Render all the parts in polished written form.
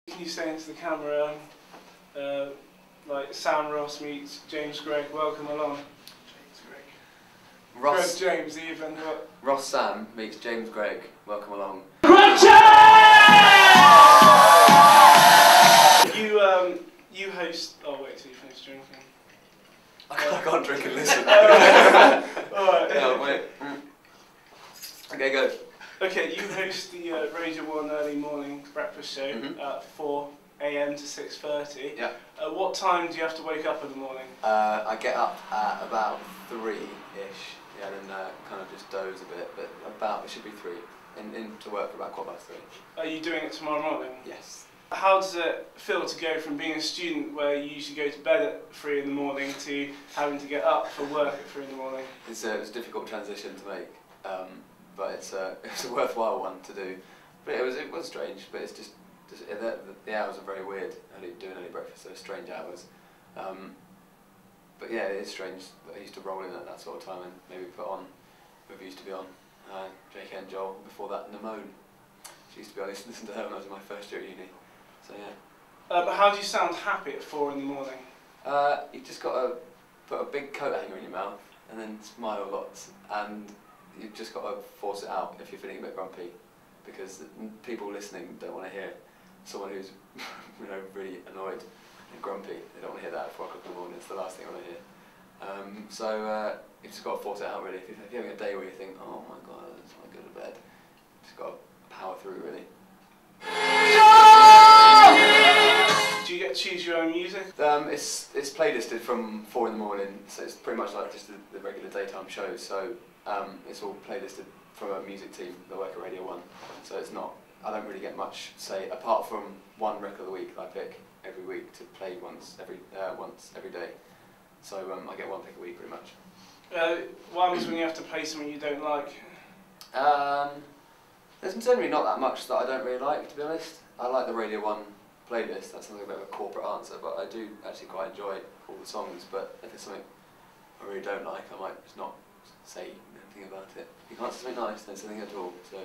Can you say into the camera, like Sam Ross meets James Gregg, welcome along. James Gregg. Ross James even. Ross Sam meets James Gregg, welcome along. You host. Oh wait till you finish drinking. I can't drink and listen. Alright. No, wait. Okay, go. Okay, you host the Radio 1 early morning breakfast show at 4 AM to 6:30. Yeah. What time do you have to wake up in the morning? I get up at about 3-ish, yeah, and then kind of just doze a bit, but it should be 3, in to work for about 3:15. Are you doing it tomorrow morning? Yes. How does it feel to go from being a student where you usually go to bed at 3 in the morning to having to get up for work at 3 in the morning? It's a difficult transition to make, but it's a worthwhile one to do. But it was strange, but it's just the hours are very weird. Doing early breakfast, they're strange hours. But yeah, it is strange. I used to roll in at that sort of time and maybe put on whoever used to be on, D.A.F.T.G.O.G. Before that, Nimone. She used to be on. I used to listen to her when I was in my first year at uni. So yeah. But how do you sound happy at 4 in the morning? You've just got to put a big coat hanger in your mouth and then smile lots, and you've just got to force it out if you're feeling a bit grumpy, because people listening don't want to hear someone who's really annoyed and grumpy. They don't want to hear that at 4 o'clock in the morning. It's the last thing I want to hear. So you've just got to force it out really. If you're having a day where you think, oh my god, I just want to go to bed, you've just got to power through really. Do you get to choose your own music? It's playlisted from 4 in the morning, so it's pretty much like just the regular daytime show. So it's all playlisted from a music team that work at Radio 1. So it's not. I don't really get much say apart from one record of the week that I pick every week to play once every day. So I get one pick a week pretty much. What happens when you have to play something you don't like? There's generally not that much that I don't really like, to be honest. I like the Radio 1 playlist. That's something a bit of a corporate answer, but I do actually quite enjoy all the songs. But if it's something I really don't like, I might just not say anything about it. If you can't say something nice, then say something at all. So.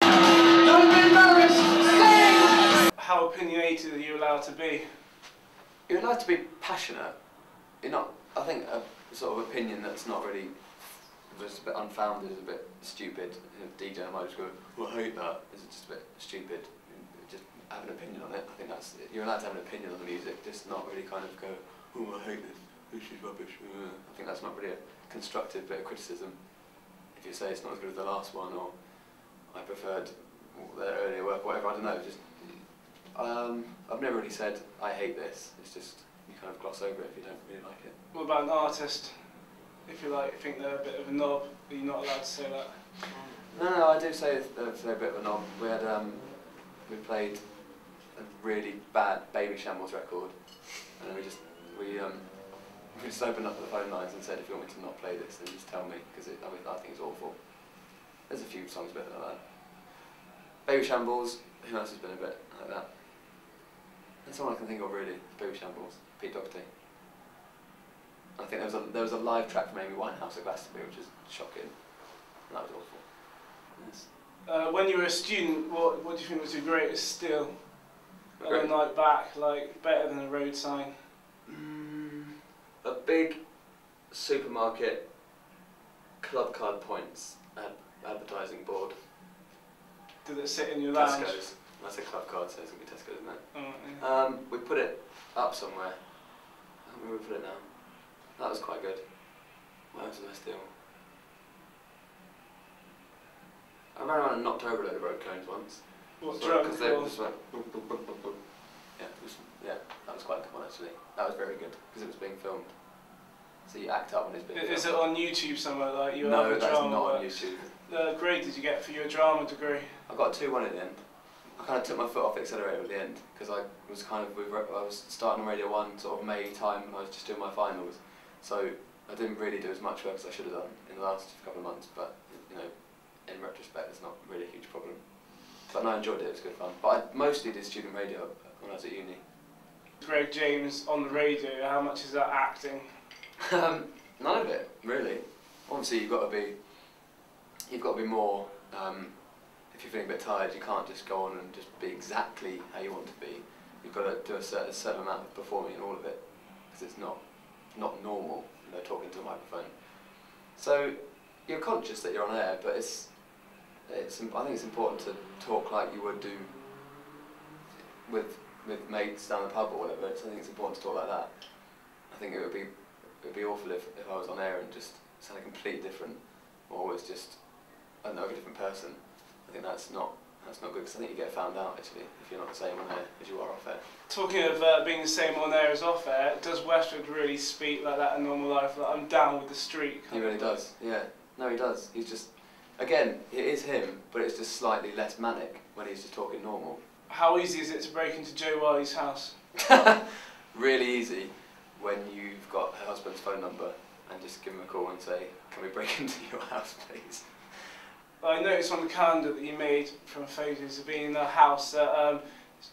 Don't be nervous, sing! How opinionated are you allowed to be? You're allowed to be passionate. You're not. I think a sort of opinion that's not really just a bit unfounded is a bit stupid. DJ might just go, well, I hate that. It's just a bit stupid. Just have an opinion on it. I think that's. You're allowed to have an opinion on the music, just not really kind of go, oh, I hate this. This is rubbish. I think that's not really a constructive bit of criticism. If you say it's not as good as the last one, or I preferred their earlier work, whatever, I don't know, just I've never really said I hate this. It's just you kind of gloss over it if you don't really like it. What about an artist? If you think they're a bit of a knob, are you not allowed to say that? No, I do say they're a bit of a knob. We played a really bad Baby Shambles record, and then we just opened up the phone lines and said, if you want me to not play this, then just tell me, because I think it's awful. There's a few songs better than that. Baby Shambles, who else has been a bit like that? That's all I can think of really, Baby Shambles, D.A.F.T.G.O.G. I think there was a live track from Amy Winehouse at Glastonbury, which is shocking. That was awful. Yes. When you were a student, what do you think was your greatest steal on a night back, like better than a road sign? A big supermarket club card points advertising board. Did it sit in your lounge? Tesco's. That's a club card, so it's going to be Tesco's, isn't it? Oh, yeah. We put it up somewhere. I don't remember where we put it now. That was quite good. What else did I steal? I ran around and knocked over a load of road cones once. What drug? drug? Because they just went. Yeah, that was quite a good one actually. That was very good because it was being filmed. So you act up when it's being filmed. Is it on YouTube somewhere? Like you no, have a that's drama not work? on YouTube. What grade did you get for your drama degree? I got a 2-1 at the end. I kind of took my foot off the accelerator at the end because I was I was starting on Radio 1 sort of May time and I was just doing my finals. So I didn't really do as much work as I should have done in the last couple of months, but in retrospect it's not really a huge problem. But no, I enjoyed it, it was good fun. But I mostly did student radio when I was at uni. Greg James on the radio, how much is that acting? None of it, really. Obviously you've got to be more, if you're feeling a bit tired, you can't just go on and just be exactly how you want to be. you've got to do a certain amount of performing in all of it, because it's not normal, you know, talking to a microphone. So you're conscious that you're on air, but I think it's important to talk like you would do with mates down the pub or whatever. So I think it's important to talk like that. I think it would be awful if I was on air and just sounded completely different, or was just, I don't know, a different person. I think that's not good, because I think you get found out actually if you're not the same on air as you are off air. Talking of being the same on air as off air, does Westwood really speak like that in normal life? Like, I'm down with the streak. He really does, yeah. No, he does. He's just, again, it is him, but it's just slightly less manic when he's just talking normal. How easy is it to break into Jo Wiley's house? Really easy when you've got her husband's phone number and just give him a call and say, can we break into your house please? I noticed on the calendar that you made from photos of being in the house that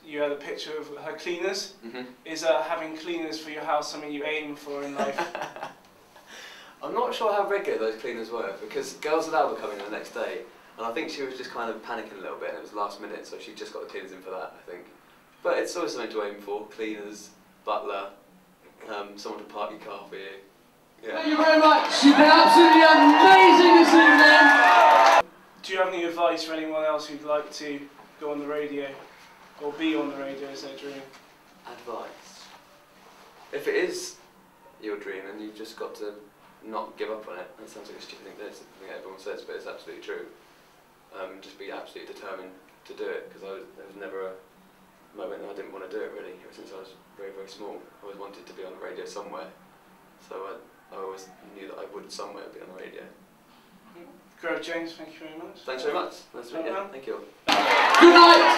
you had a picture of her cleaners. Mm-hmm. Is having cleaners for your house something you aim for in life? I'm not sure how regular those cleaners were, because Girls Aloud were coming the next day, and I think she was just kind of panicking a little bit, and it was last minute, so she just got the cleaners in for that, I think. But it's always something to aim for: cleaners, butler, someone to park your car for you. Yeah. Thank you very much. You've been absolutely amazing this evening. Do you have any advice for anyone else who'd like to go on the radio, or be on the radio as their dream? Advice? If it is your dream, then you've just got to not give up on it. That sounds like a stupid thing that everyone says, but it's absolutely true. Just be absolutely determined to do it, because there was never a moment that I didn't want to do it, really. Ever since I was very, very small, I always wanted to be on the radio somewhere. So I always knew that I would somewhere be on the radio. Greg, James, thank you very much. Thanks very much. Nice to meet you. Thank you. Good night.